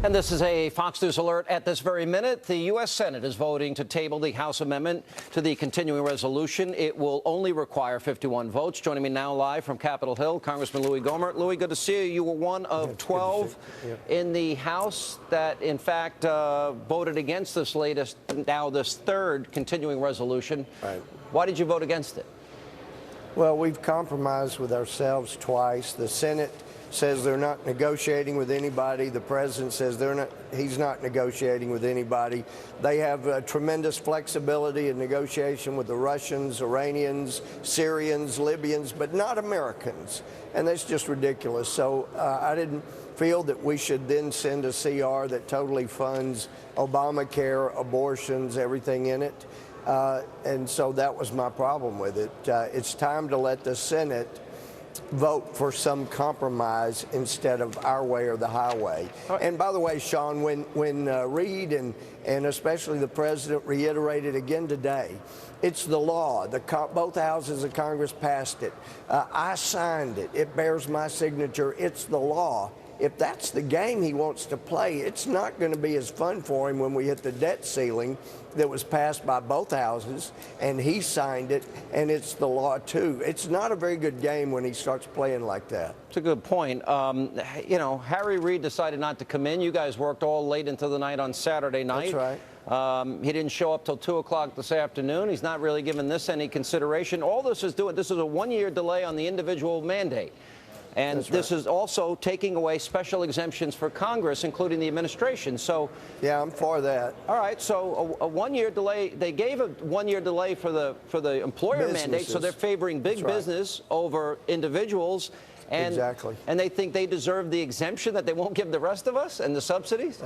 And this is a Fox News alert at this very minute. The U.S. Senate is voting to table the House amendment to the continuing resolution. It will only require 51 votes. Joining me now live from Capitol Hill, Congressman Louie Gohmert. Louie, good to see you. You were one of 12 in the House that, in fact, voted against this latest, now this third continuing resolution. Right. Why did you vote against it? Well, we've compromised with ourselves twice. The Senate says they're not negotiating with anybody. The president says he's not negotiating with anybody. They have tremendous flexibility in negotiation with the Russians, Iranians, Syrians, Libyans, but not Americans. And that's just ridiculous. So I didn't feel that we should then send a CR that totally funds Obamacare, abortions, everything in it. And so that was my problem with it. It's time to let the Senate vote for some compromise instead of our way or the highway. Right. And by the way, Sean, when Reid and especially the president reiterated again today, it's the law. Both houses of Congress passed it. I signed it. It bears my signature. It's the law. If that's the game he wants to play, it's not going to be as fun for him when we hit the debt ceiling that was passed by both houses, and he signed it, and it's the law, too. It's not a very good game when he starts playing like that. It's a good point. You know, Harry Reid decided not to come in. You guys worked all late into the night on Saturday night. That's right. He didn't show up till 2 o'clock this afternoon. He's not really giving this any consideration. All this is doing, this is a one-year delay on the individual mandate. And this is also taking away special exemptions for Congress, including the administration. So, yeah, I'm for that. All right. So a one-year delay. They gave a one-year delay for the employer mandate. So they're favoring big business over individuals. And, exactly. And they think they deserve the exemption that they won't give the rest of us and the subsidies.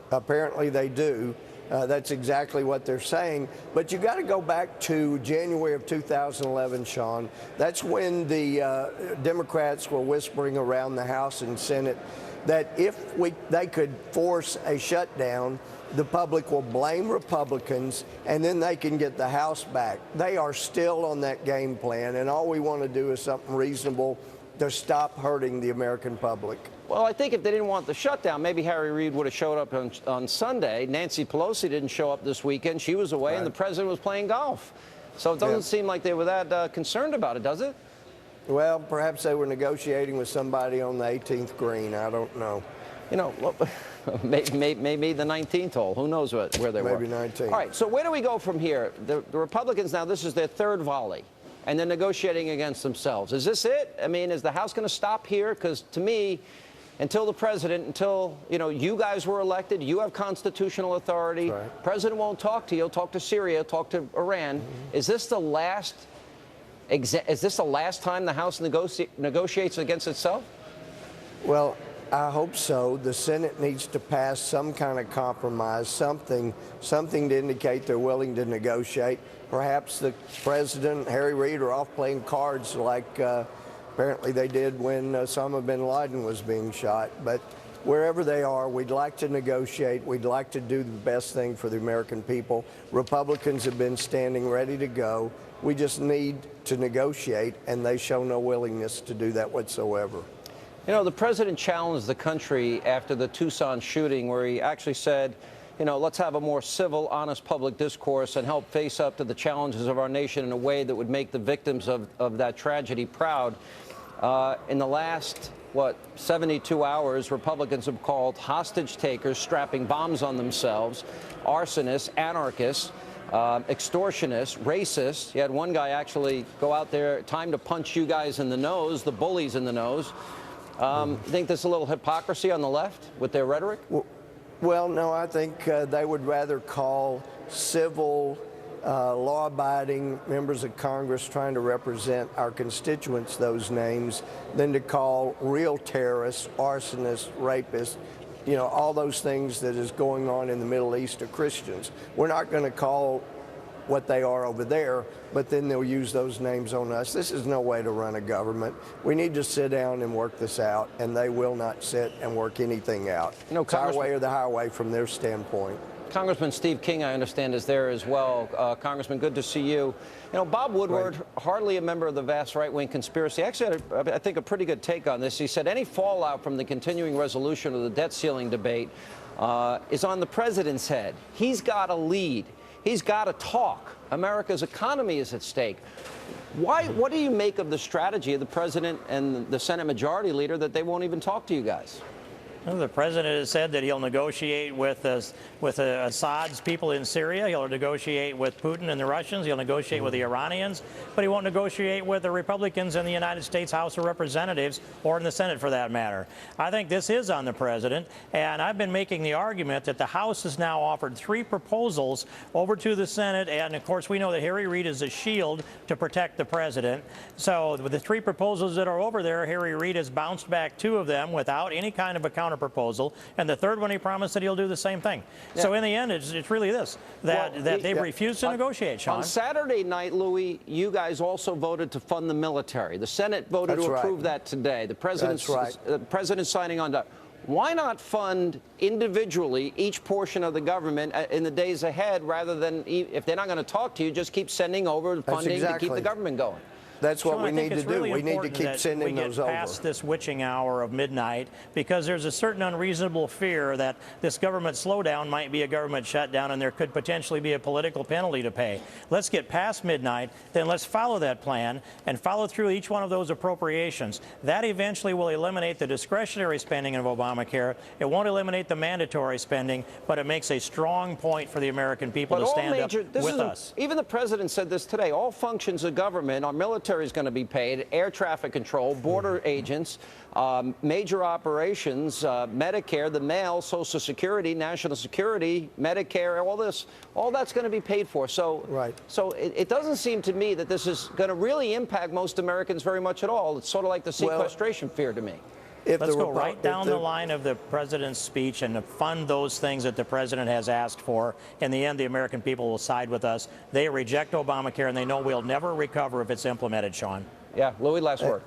Apparently they do. That's exactly what they're saying. But you got to go back to January of 2011, Sean. That's when the Democrats were whispering around the House and Senate that if they could force a shutdown, the public will blame Republicans, and then they can get the House back. They are still on that game plan, and all we want to do is something reasonable to stop hurting the American public. Well, I think if they didn't want the shutdown, maybe Harry Reid would have showed up on Sunday. Nancy Pelosi didn't show up this weekend. She was away, and the president was playing golf. So it doesn't seem like they were that concerned about it, does it? Well, perhaps they were negotiating with somebody on the 18th green. I don't know. You know, maybe the 19th hole. Who knows where they were. Maybe 19. All right, so where do we go from here? The Republicans now, this is their third volley, and they're negotiating against themselves. Is this it? I mean, is the House going to stop here? Because to me, until the president, you guys were elected, you have constitutional authority. Right. President won't talk to you. He'll talk to Syria, talk to Iran. Is this the last time the House negotiates against itself? Well, I hope so. The Senate needs to pass some kind of compromise, something to indicate they're willing to negotiate. Perhaps the president, Harry Reid, are off playing cards like apparently they did when Osama bin Laden was being shot. But wherever they are, we'd like to negotiate. We'd like to do the best thing for the American people. Republicans have been standing ready to go. We just need to negotiate, and they show no willingness to do that whatsoever. You know, the president challenged the country after the Tucson shooting, where he actually said, you know, let's have a more civil, honest public discourse and help face up to the challenges of our nation in a way that would make the victims of that tragedy proud. In the last, 72 hours, Republicans have called hostage takers strapping bombs on themselves, arsonists, anarchists, extortionists, racists. You had one guy actually go out there, time to punch you guys in the nose, the bullies in the nose. You think there's a little hypocrisy on the left with their rhetoric? Well, no, I think they would rather call civil, law-abiding members of Congress trying to represent our constituents those names than to call real terrorists, arsonists, rapists, you know, all those things that is going on in the Middle East are Christians. We're not going to call what they are over there, but then they'll use those names on us. This is no way to run a government. We need to sit down and work this out, and they will not sit and work anything out. You know, it's our way or the highway from their standpoint. Congressman Steve King, I understand, is there as well. Congressman, good to see you. You know, Bob Woodward, hardly a member of the vast right-wing conspiracy, actually had, I think, a pretty good take on this. He said any fallout from the continuing resolution of the debt ceiling debate is on the president's head. He's got to lead. He's got to talk. America's economy is at stake. What do you make of the strategy of the president and the Senate Majority Leader that they won't even talk to you guys? Well, the president has said that he'll negotiate with Assad's people in Syria. He'll negotiate with Putin and the Russians. He'll negotiate with the Iranians. But he won't negotiate with the Republicans in the United States House of Representatives or in the Senate, for that matter. I think this is on the president. And I've been making the argument that the House has now offered 3 proposals over to the Senate. And, of course, we know that Harry Reid is a shield to protect the president. So with the 3 proposals that are over there, Harry Reid has bounced back 2 of them without any kind of a counter proposal, and the 3rd one he promised that he'll do the same thing. Yeah. So in the end, it's really this, that they've refused to negotiate, Sean. On Saturday night, Louie, you guys also voted to fund the military. The Senate voted to approve that today. The president's signing on to. Why not fund individually each portion of the government in the days ahead, rather than, if they're not going to talk to you, just keep sending over funding to keep the government going? That's what we need to do. Really we need to keep sending those over. We get past this witching hour of midnight, because there's a certain unreasonable fear that this government slowdown might be a government shutdown, and there could potentially be a political penalty to pay. Let's get past midnight, then let's follow that plan and follow through each one of those appropriations. That eventually will eliminate the discretionary spending of Obamacare. It won't eliminate the mandatory spending, but it makes a strong point for the American people to stand up with us. Even the president said this today. All functions of government, our military is going to be paid, air traffic control, border agents, major operations, Medicare, the mail, Social Security, national security, Medicare, all that's going to be paid for. So, so it doesn't seem to me that this is going to really impact most Americans very much at all. It's sort of like the sequestration fear to me. Let's go right down the line of the president's speech and fund those things that the president has asked for. In the end, the American people will side with us. They reject Obamacare, and they know we'll never recover if it's implemented, Sean. Yeah, Louie, last word.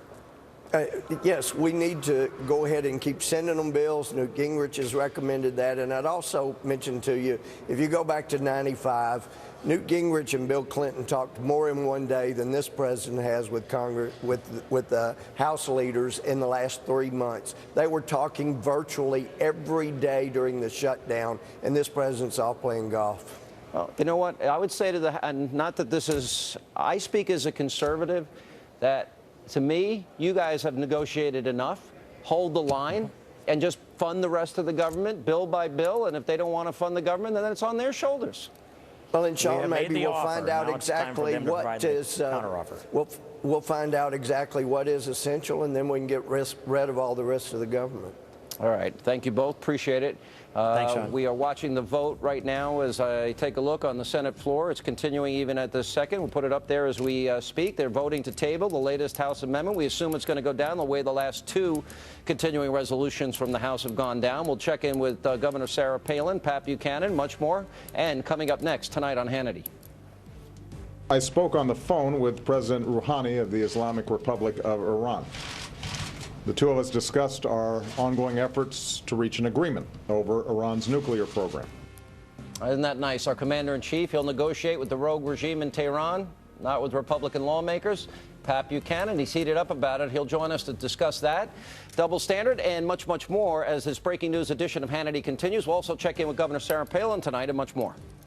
Yes, we need to go ahead and keep sending them bills. Newt Gingrich has recommended that. And I'd also mention to you, if you go back to '95, Newt Gingrich and Bill Clinton talked more in one day than this president has with Congress, with the House leaders in the last 3 months. They were talking virtually every day during the shutdown, and this president's off playing golf. Well, you know what? I would say and not that this is, I speak as a conservative, that to me, you guys have negotiated enough. Hold the line and just fund the rest of the government bill by bill. And if they don't want to fund the government, then it's on their shoulders. Well, and Sean, maybe we'll find out exactly what is. We'll find out exactly what is essential, and then we can get rid of all the rest of the government. All right. Thank you both. Appreciate it. Thanks, Sean. We are watching the vote right now as I take a look on the Senate floor. It's continuing even at this second. We'll put it up there as we speak. They're voting to table the latest House amendment. We assume it's going to go down the way the last 2 continuing resolutions from the House have gone down. We'll check in with Governor Sarah Palin, Pat Buchanan, much more, and coming up next tonight on Hannity. I spoke on the phone with President Rouhani of the Islamic Republic of Iran. The 2 of us discussed our ongoing efforts to reach an agreement over Iran's nuclear program. Isn't that nice? Our commander-in-chief, he'll negotiate with the rogue regime in Tehran, not with Republican lawmakers. Pat Buchanan, he's heated up about it. He'll join us to discuss that. Double standard and much, much more as this breaking news edition of Hannity continues. We'll also check in with Governor Sarah Palin tonight and much more.